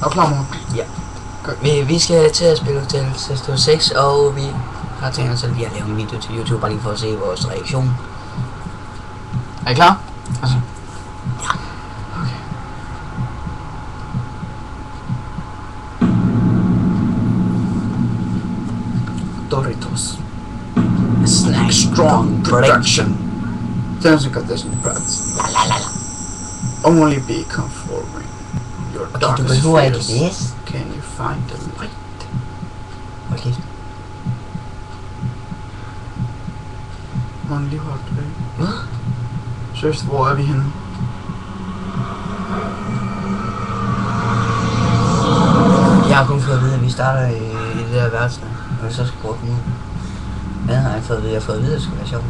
du klar, mor? Ja. Vi skal til at spille til Sesto 6, og vi har tænkt os lige at lave en video til YouTube, bare lige for at se vores reaktion. Er I klar? Altså. Ja. Okay. Doritos. A snack strong production. Terms and conditions products. La la la la. Only be conforming your Okay, du darkest behøver ikke fears. læse. Can you find the light? Okay. Må lige holde tilbage. Hvad? Seriøst, hvor er vi henne? Jeg har kun fået at vide, at vi starter i det der værelse, og vi så skal gå op nu. Hvad har jeg fået at vide? Jeg har fået at vide, at det skulle være sjovt.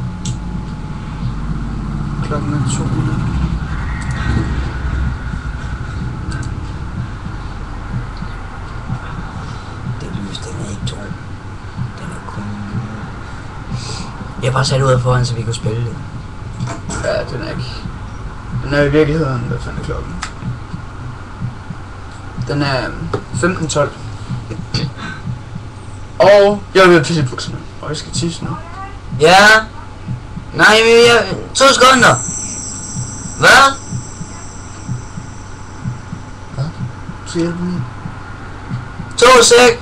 Klokken er 2 minutter. Det lys, den er ikke 2. Den er kun... Jeg har bare sat ud foran, så vi kunne spille det. Ja, den er ikke... Den er i virkeligheden, hvad fanden er klokken? Den er 15:12. Og jeg er ved at pisse i bukserne. Og jeg skal tisse nu. Ja. Nej, men jeg... 2 sekunder. Hvad? Hvad? Du skal hjælpe mig. 2 sek.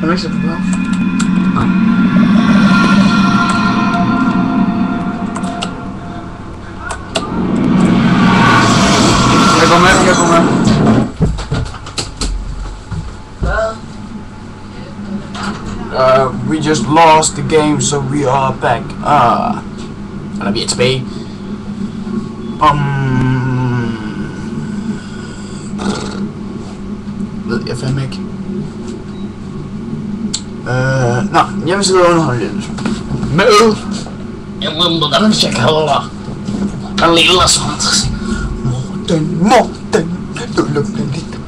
Har du ikke set på pause? Nej. Jeg går med, jeg går med. We just lost the game, so we are back. Eller vi er tilbage. Ved jeg fandme ikke. Nå, jeg vil sidde og underholde lidt. Med hvordan jeg kalder dig. En lille sådan. Morten, du lugter lidt.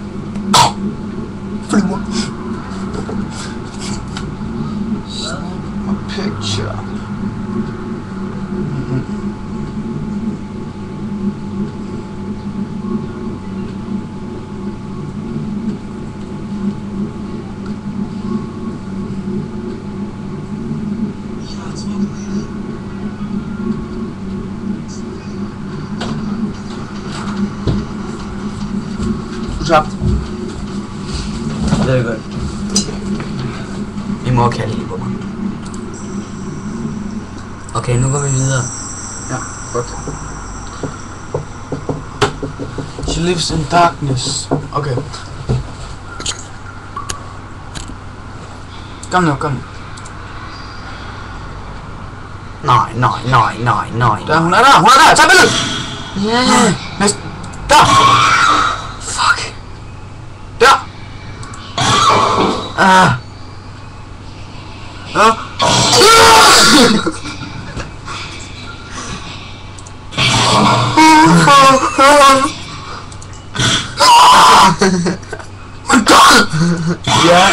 Flyver. A picture. Tabt. Det er godt. Vi må kalde lige på mig. Okay, nu går vi videre. Ja, godt. She lives in darkness. Okay. Kom nu, kom nu. Nej. Der, hun er der, tag billedet! Ja. Næste. Der! Fuck. Der! Ah. Ja. Ja.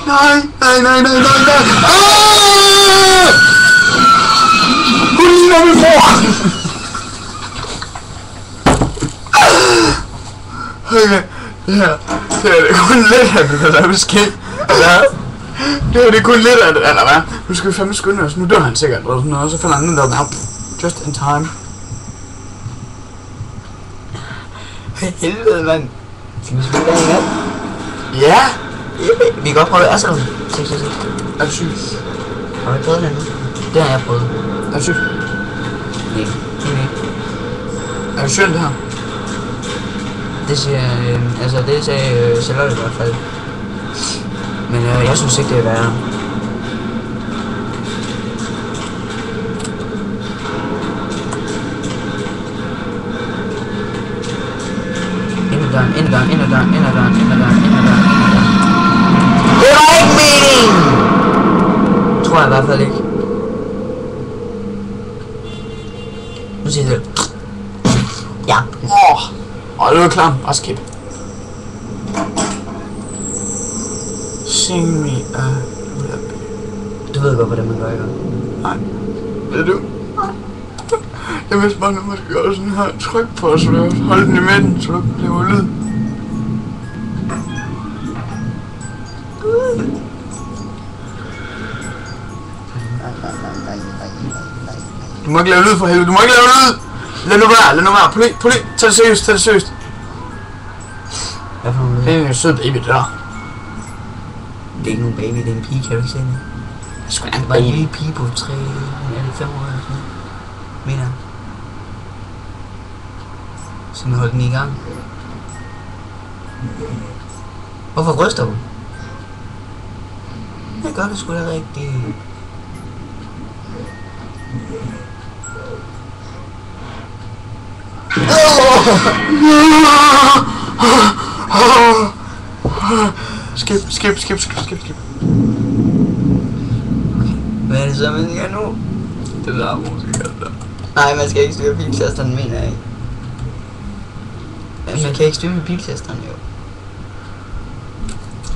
Nej. Hun ligner min mor. Okay. Det er kun lidt af det, der er sket. Ja. Det er kun lidt af det, eller hvad? Nu skal vi fandme skynde os. Nu dør han sikkert, eller sådan noget, og så falder han ned der. Just in time. Helvede, mand. Skal vi spille den igen? Ja. Vi kan godt prøve det. Altså, 6. Er du syg? Har du ikke prøvet den endnu? Det har jeg prøvet. Er du syg? Nej. Er du syg det her? Det siger, altså det sagde Charlotte i hvert fald. Men jeg synes ikke, det er værre. Ind ad døren. Det var ikke meningen! Tror jeg i hvert fald ikke. Nu siger det. Ja. Åh, det var klar. Bare skip. seen me. Du ved godt, hvordan man gør, ikke? Nej. Ved du? Jeg vidste bare, at man skal gøre sådan her. Tryk på, så du holde den i midten, så du kan lave lyd. Du må ikke lave lyd for helvede, du må ikke lave lyd! Lad nu være, poli, tag det seriøst, Hvad for nogle lyd? Det er en sød baby der. Det er ikke nogen baby, det er en pige, kan du ikke se det? Det skulle Det var en lille pige på 3 eller 5 år eller sådan noget. Mener jeg. Så nu holdt den i gang. Hvorfor ryster hun? Jeg gør det sgu da rigtigt. Skip. Hvad er det så, man skal nu? Det der musik der. Nej, man skal ikke styre piltasterne, mener jeg ikke. Ja, man kan ikke styre med piltasterne, jo.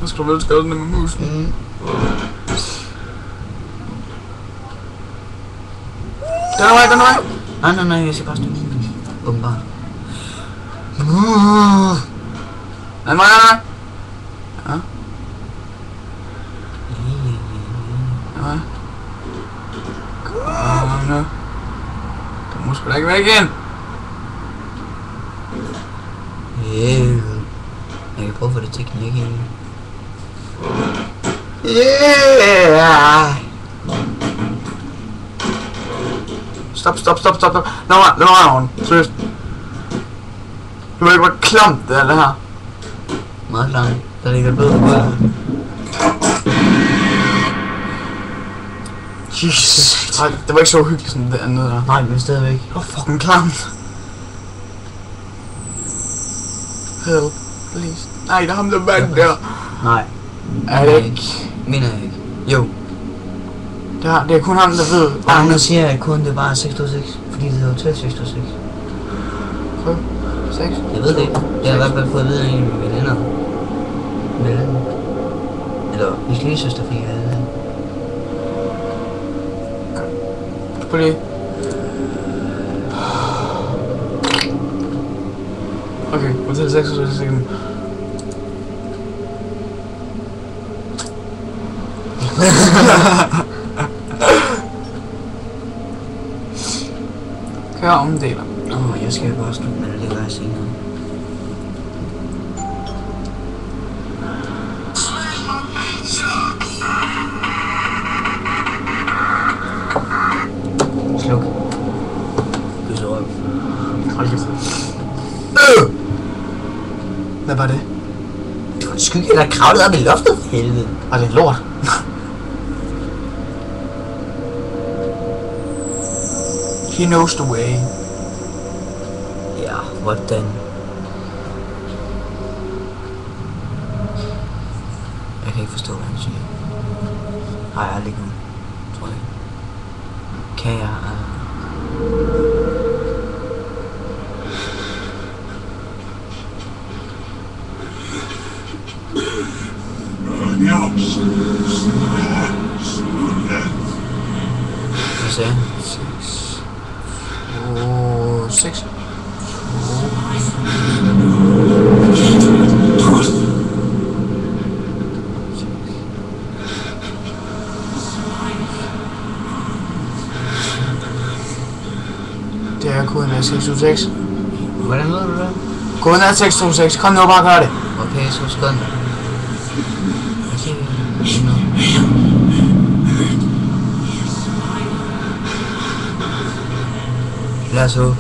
Så skal du vel gøre sådan med musen. Mm. Den er vej. Nej, jeg skal bare styre med piltasterne. Åbenbart. Den vej. Ja. Ja. Kom nu. Du må sgu da ikke væk igen. Jeg kan prøve at få det til at knække ind. Stop. Lad mig havne. Seriøst. Du ved ikke, hvor klamt det er, det her. Meget klamt. Der ligger blod på gulvet. Jesus. Nej, det var ikke så uhyggeligt sådan det andet der. Nej, men stadigvæk. Det var fucking klamt. Help, please. Nej, der er ham der bag der. Nej. Er det ikke? Mener jeg ikke. Jo. Det er kun ham, der ved. Andre siger, at kun det bare er 626, fordi det hedder Hotel 626. Prøv. 6. Jeg ved det ikke. Jeg har i hvert fald fået at vide af en af mine venner. Eller min lillesøster fik jeg det. Prøv lige. Okay, Hotel 626 sekunder. Kør omdeler. Jeg skal bare slutte med det lidt værre senere. Sluk. Du så røv. Hold kæft. Hvad var det? Det var en skygge, der kravlede op i loftet for helvede. Var det lort? He knows the way. Ja, hvordan? Jeg kan ikke forstå, hvad han siger. Har jeg aldrig nu, tror jeg. Kan jeg... Hvad sagde han? 6. Det er koden af 626. Hvordan ved du det? Koden er 626. Kom nu, bare gør det. Okay, så skøn dig. Lad os håbe.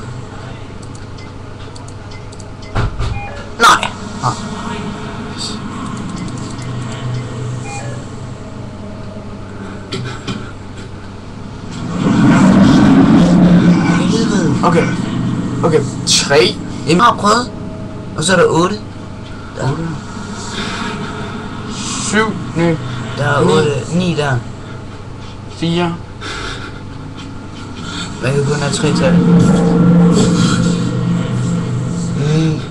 Nej. Okay. 3. Jeg har prøvet. Og så er der 8. Der. 7. Nej. Der er 8. 9 der. 4. Man kan kun have 3 tal. 9.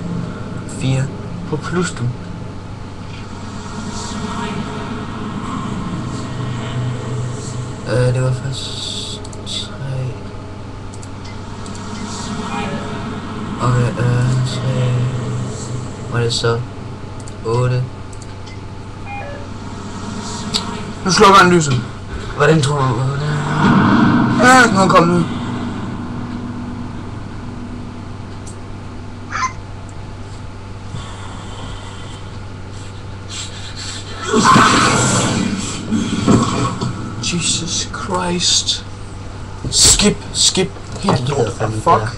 4. På plus du. Det var først 3. Okay, 3. Var det så 8? Nu slukker han lyset. Hvordan tror du? Ja, nu er han kommet ud. Jesus Christ. Skip. Helt lort. Fuck.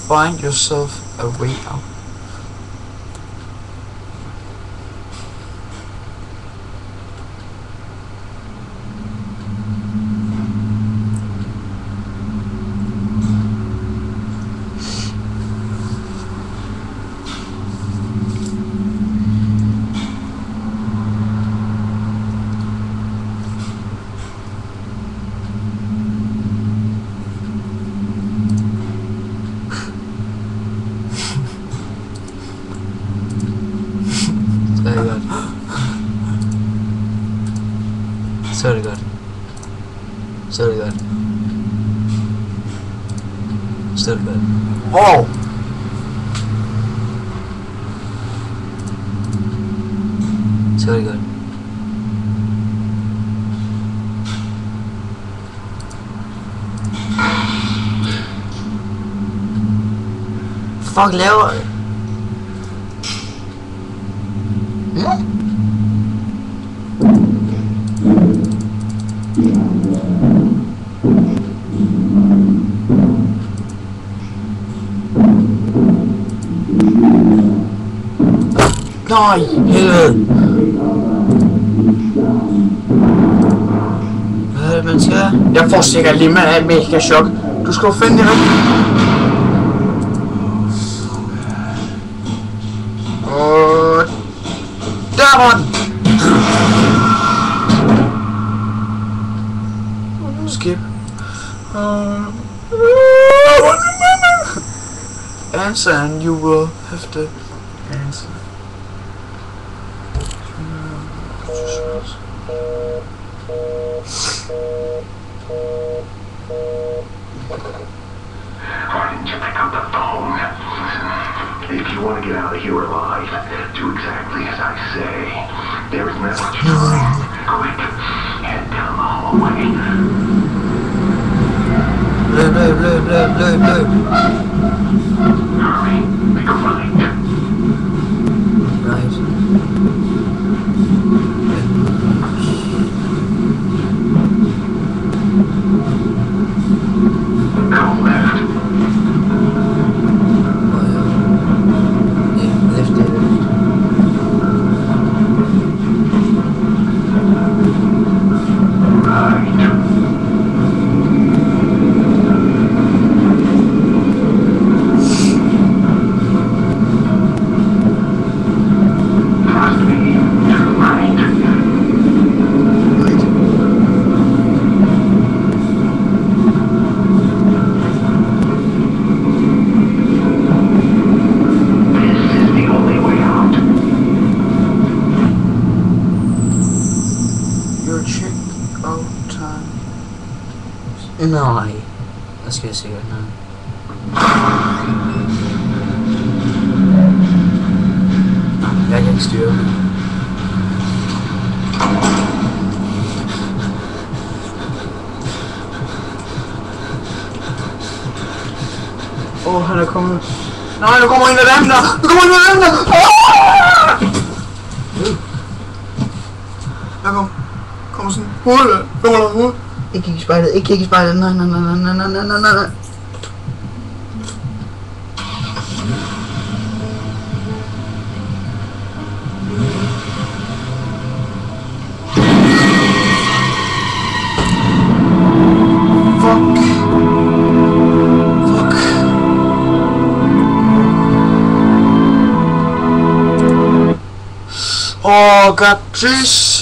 Find yourself a way out. Så er det godt. Så er det godt. Så er det godt. Wow. Så er det godt. Fuck, laver det. Nej, helvede. Hvad er det, man skal? Jeg får sikkert lige med mega chok. Du skal jo finde det rigtigt. Der var den. Skip. Answer and you will have to answer. Why didn't you pick up the phone? If you want to get out of here alive, do exactly as I say. There is not much time. Quick, head down the hallway. Blø. Hurry, make a right. Right. Go left. Nej. Der skal jeg sikkert noget. Jeg kan ikke styre det. Han er kommet. Nej, nu kommer en af dem der! Der kommer sådan hoved. Kommer der hoved? Ikke kigge i spejlet, nej. Oh God, please.